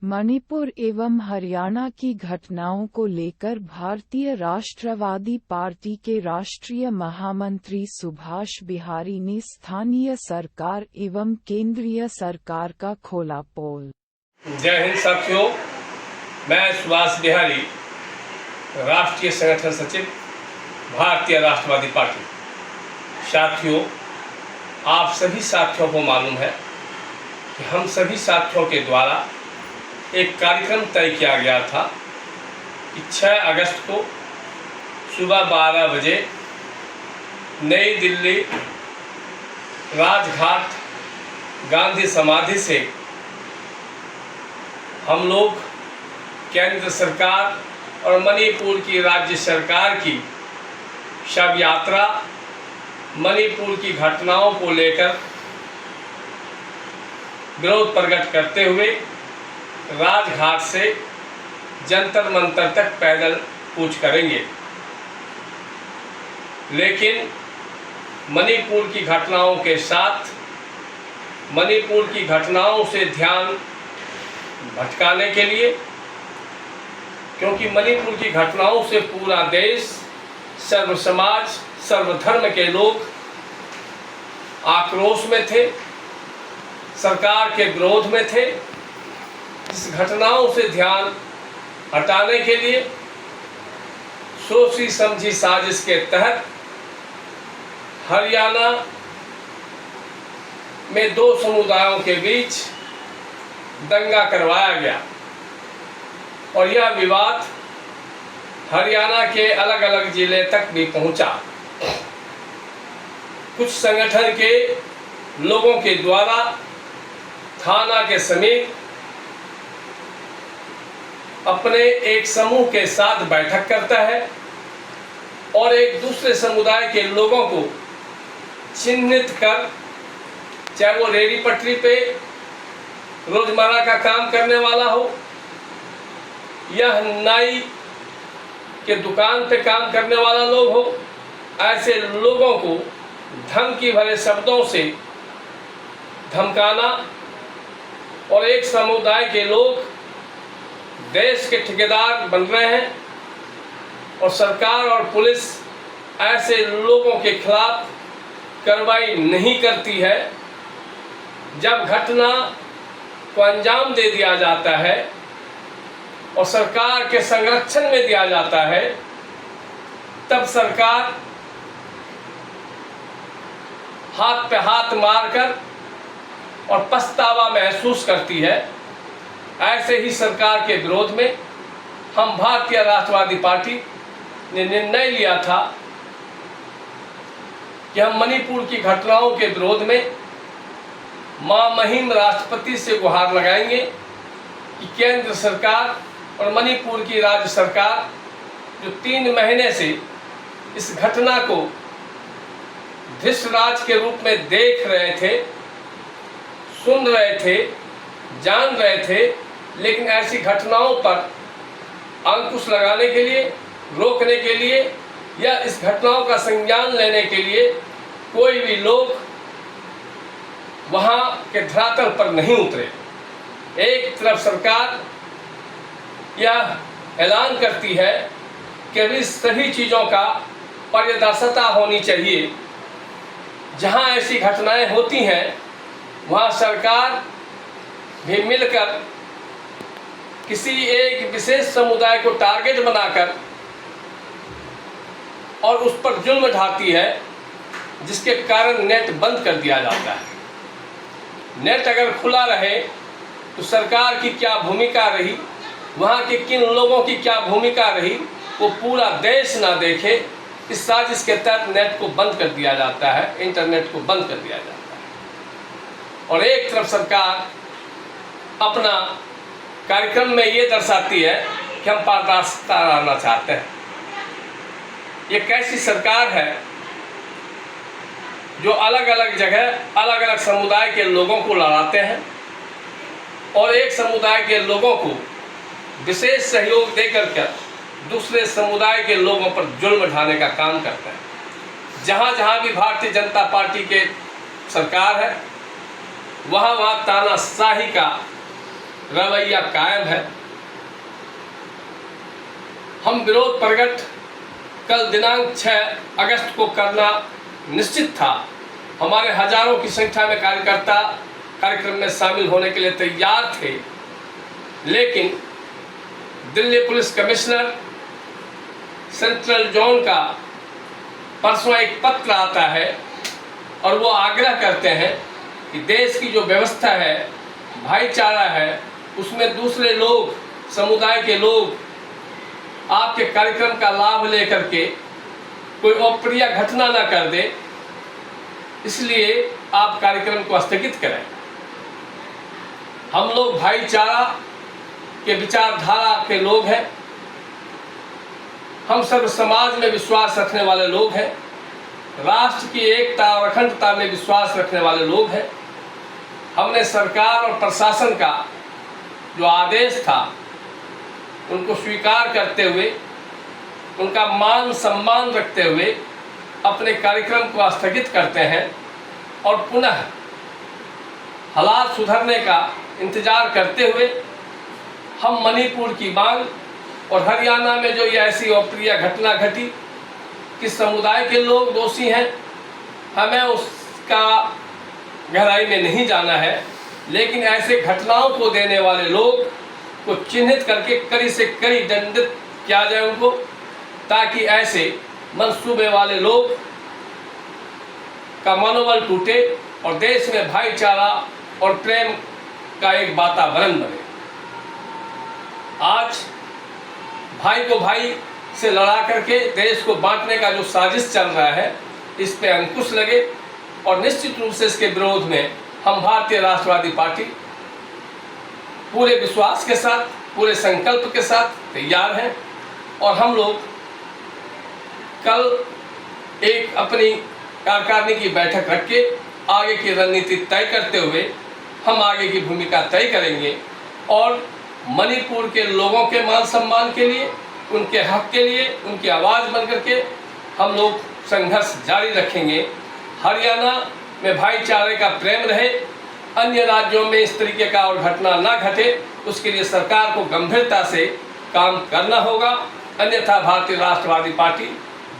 मणिपुर एवं हरियाणा की घटनाओं को लेकर भारतीय राष्ट्रवादी पार्टी के राष्ट्रीय महामंत्री सुभाष बिहारी ने स्थानीय सरकार एवं केंद्रीय सरकार का खोला पोल। जय हिंद साथियों, मैं सुभाष बिहारी, राष्ट्रीय संगठन सचिव, भारतीय राष्ट्रवादी पार्टी। साथियों, आप सभी साथियों को मालूम है कि हम सभी साथियों के द्वारा एक कार्यक्रम तय किया गया था कि 6 अगस्त को सुबह 12 बजे नई दिल्ली राजघाट गांधी समाधि से हम लोग केंद्र सरकार और मणिपुर की राज्य सरकार की शव यात्रा मणिपुर की घटनाओं को लेकर विरोध प्रकट करते हुए राजघाट से जंतर मंतर तक पैदल कूच करेंगे। लेकिन मणिपुर की घटनाओं के साथ मणिपुर की घटनाओं से ध्यान भटकाने के लिए, क्योंकि मणिपुर की घटनाओं से पूरा देश, सर्व समाज, सर्वधर्म के लोग आक्रोश में थे, सरकार के विरोध में थे। इस घटनाओं से ध्यान हटाने के लिए सोची समझी साजिश के तहत हरियाणा में 2 समुदायों के बीच दंगा करवाया गया और यह विवाद हरियाणा के अलग अलग जिले तक भी पहुंचा। कुछ संगठन के लोगों के द्वारा थाना के समीप अपने एक समूह के साथ बैठक करता है और एक दूसरे समुदाय के लोगों को चिन्हित कर, चाहे वो रेहड़ी पटरी पे रोजमर्रा का काम करने वाला हो या नाई के दुकान पे काम करने वाला लोग हो, ऐसे लोगों को धमकी भरे शब्दों से धमकाना और एक समुदाय के लोग देश के ठेकेदार बन रहे हैं और सरकार और पुलिस ऐसे लोगों के खिलाफ कार्रवाई नहीं करती है। जब घटना को अंजाम दे दिया जाता है और सरकार के संरक्षण में दिया जाता है, तब सरकार हाथ पे हाथ मारकर और पछतावा महसूस करती है। ऐसे ही सरकार के विरोध में हम भारतीय राष्ट्रवादी पार्टी ने निर्णय लिया था कि हम मणिपुर की घटनाओं के विरोध में महामहिम राष्ट्रपति से गुहार लगाएंगे कि केंद्र सरकार और मणिपुर की राज्य सरकार जो 3 महीने से इस घटना को धृष्टराज के रूप में देख रहे थे, सुन रहे थे, जान रहे थे, लेकिन ऐसी घटनाओं पर अंकुश लगाने के लिए, रोकने के लिए या इस घटनाओं का संज्ञान लेने के लिए कोई भी लोग वहां के धरातल पर नहीं उतरे। एक तरफ सरकार यह ऐलान करती है कि अभी सभी चीज़ों का पारदर्शिता होनी चाहिए। जहां ऐसी घटनाएं होती हैं वहां सरकार भी मिलकर किसी एक विशेष समुदाय को टारगेट बनाकर और उस पर जुल्म ढाती है, जिसके कारण नेट बंद कर दिया जाता है। नेट अगर खुला रहे तो सरकार की क्या भूमिका रही, वहाँ के किन लोगों की क्या भूमिका रही, वो पूरा देश ना देखे। इस साजिश के तहत नेट को बंद कर दिया जाता है, इंटरनेट को बंद कर दिया जाता है। और एक तरफ सरकार अपना कार्यक्रम में ये दर्शाती है कि हम पारदर्शिता लाना चाहते हैं। ये कैसी सरकार है जो अलग अलग जगह अलग अलग समुदाय के लोगों को लड़ाते हैं और एक समुदाय के लोगों को विशेष सहयोग देकर के दूसरे समुदाय के लोगों पर जुल्म ढाने का काम करते हैं। जहाँ जहाँ भी भारतीय जनता पार्टी के सरकार है, वहाँ वहाँ तानाशाही का रवैया कायम है। हम विरोध प्रकट कल दिनांक 6 अगस्त को करना निश्चित था। हमारे हजारों की संख्या में कार्यकर्ता कार्यक्रम में शामिल होने के लिए तैयार थे, लेकिन Delhi police commissioner central zone का परसों एक पत्र आता है और वो आग्रह करते हैं कि देश की जो व्यवस्था है, भाईचारा है, उसमें दूसरे लोग, समुदाय के लोग आपके कार्यक्रम का लाभ लेकर के कोई अप्रिय घटना ना कर दे, इसलिए आप कार्यक्रम को स्थगित करें। हम लोग भाईचारा के विचारधारा के लोग हैं, हम सर्व समाज में विश्वास रखने वाले लोग हैं, राष्ट्र की एकता और अखंडता में विश्वास रखने वाले लोग हैं। हमने सरकार और प्रशासन का जो आदेश था उनको स्वीकार करते हुए, उनका मान सम्मान रखते हुए अपने कार्यक्रम को स्थगित करते हैं और पुनः हालात सुधरने का इंतजार करते हुए हम मणिपुर की मांग और हरियाणा में जो ये ऐसी अप्रिय घटना घटी कि समुदाय के लोग दोषी हैं, हमें उसका गहराई में नहीं जाना है, लेकिन ऐसे घटनाओं को देने वाले लोग को चिन्हित करके कड़ी से कड़ी दंडित किया जाए उनको, ताकि ऐसे मंसूबे वाले लोग का मनोबल टूटे और देश में भाईचारा और प्रेम का एक वातावरण बने। आज भाई को भाई से लड़ा करके देश को बांटने का जो साजिश चल रहा है, इस पे अंकुश लगे और निश्चित रूप से इसके विरोध में हम भारतीय राष्ट्रवादी पार्टी पूरे विश्वास के साथ, पूरे संकल्प के साथ तैयार हैं। और हम लोग कल एक अपनी कार्यकारिणी की बैठक रख के आगे की रणनीति तय करते हुए हम आगे की भूमिका तय करेंगे और मणिपुर के लोगों के मान सम्मान के लिए, उनके हक के लिए, उनकी आवाज़ बन करके हम लोग संघर्ष जारी रखेंगे। हरियाणा में भाईचारे का प्रेम रहे, अन्य राज्यों में इस तरीके का और घटना ना घटे, उसके लिए सरकार को गंभीरता से काम करना होगा। अन्यथा भारतीय राष्ट्रवादी पार्टी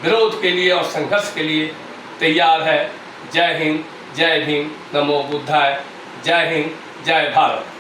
विरोध के लिए और संघर्ष के लिए तैयार है। जय हिंद, जय भीम, नमो बुद्धाय। जय हिंद, जय भारत।